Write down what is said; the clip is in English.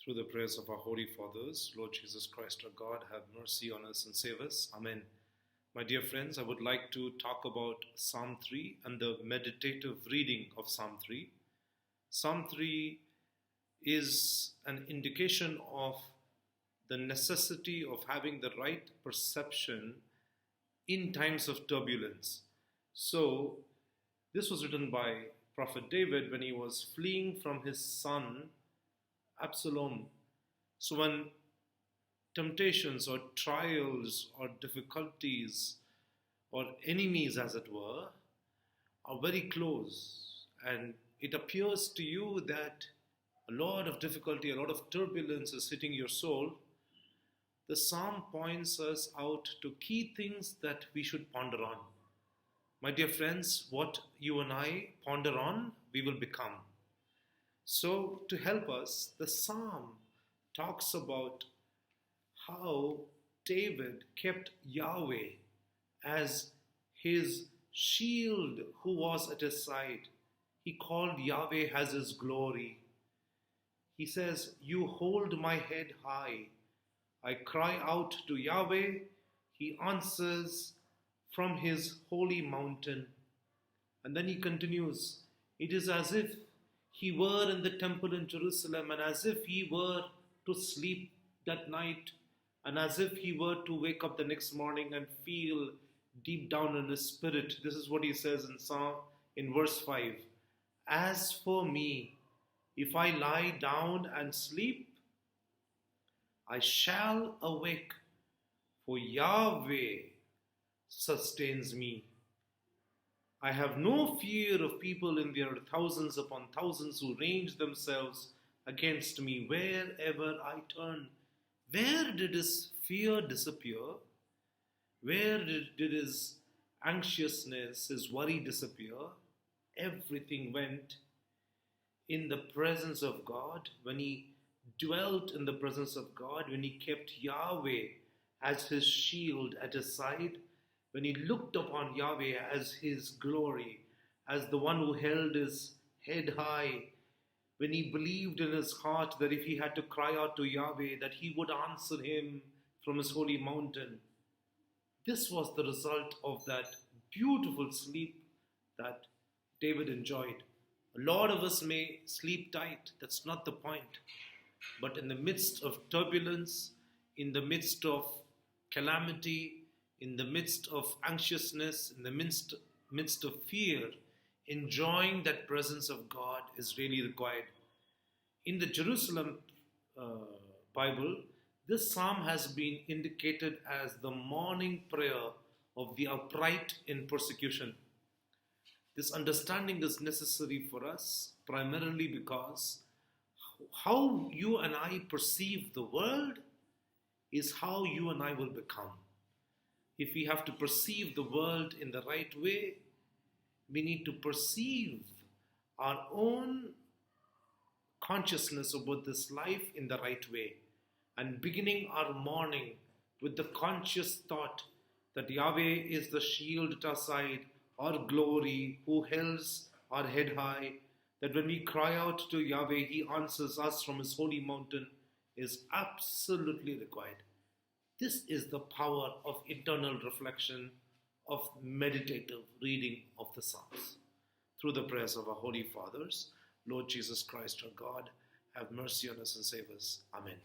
Through the prayers of our Holy Fathers, Lord Jesus Christ, our God, have mercy on us and save us. Amen. My dear friends, I would like to talk about Psalm 3 and the meditative reading of Psalm 3. Psalm 3 is an indication of the necessity of having the right perception in times of turbulence. So, this was written by Prophet David when he was fleeing from his son Absalom. So when temptations or trials or difficulties or enemies, as it were, are very close, and it appears to you that a lot of difficulty, a lot of turbulence is hitting your soul, the psalm points us out to key things that we should ponder on. My dear friends, what you and I ponder on, we will become. So, to help us, the psalm talks about how David kept Yahweh as his shield who was at his side. He called Yahweh as his glory. He says, "You hold my head high. I cry out to Yahweh. He answers from his holy mountain." And then he continues, "It is as if he were in the temple in Jerusalem, and as if he were to sleep that night, and as if he were to wake up the next morning and feel deep down in his spirit." This is what he says in verse 5. "As for me, if I lie down and sleep, I shall awake, for Yahweh sustains me. I have no fear of people in their thousands upon thousands who range themselves against me wherever I turn." Where did his fear disappear? Where did his anxiousness, his worry disappear? Everything went in the presence of God. When he dwelt in the presence of God, when he kept Yahweh as his shield at his side, when he looked upon Yahweh as his glory, as the one who held his head high, when he believed in his heart that if he had to cry out to Yahweh, that he would answer him from his holy mountain. This was the result of that beautiful sleep that David enjoyed. A lot of us may sleep tight, that's not the point. But in the midst of turbulence, in the midst of calamity, in the midst of anxiousness, in the midst of fear, enjoying that presence of God is really required. In the Jerusalem Bible, this psalm has been indicated as the morning prayer of the upright in persecution. This understanding is necessary for us primarily because how you and I perceive the world is how you and I will become. If we have to perceive the world in the right way, we need to perceive our own consciousness about this life in the right way. And beginning our morning with the conscious thought that Yahweh is the shield at our side, our glory, who holds our head high, that when we cry out to Yahweh, he answers us from his holy mountain, is absolutely required. This is the power of internal reflection, of meditative reading of the Psalms. Through the prayers of our Holy Fathers, Lord Jesus Christ, our God, have mercy on us and save us. Amen.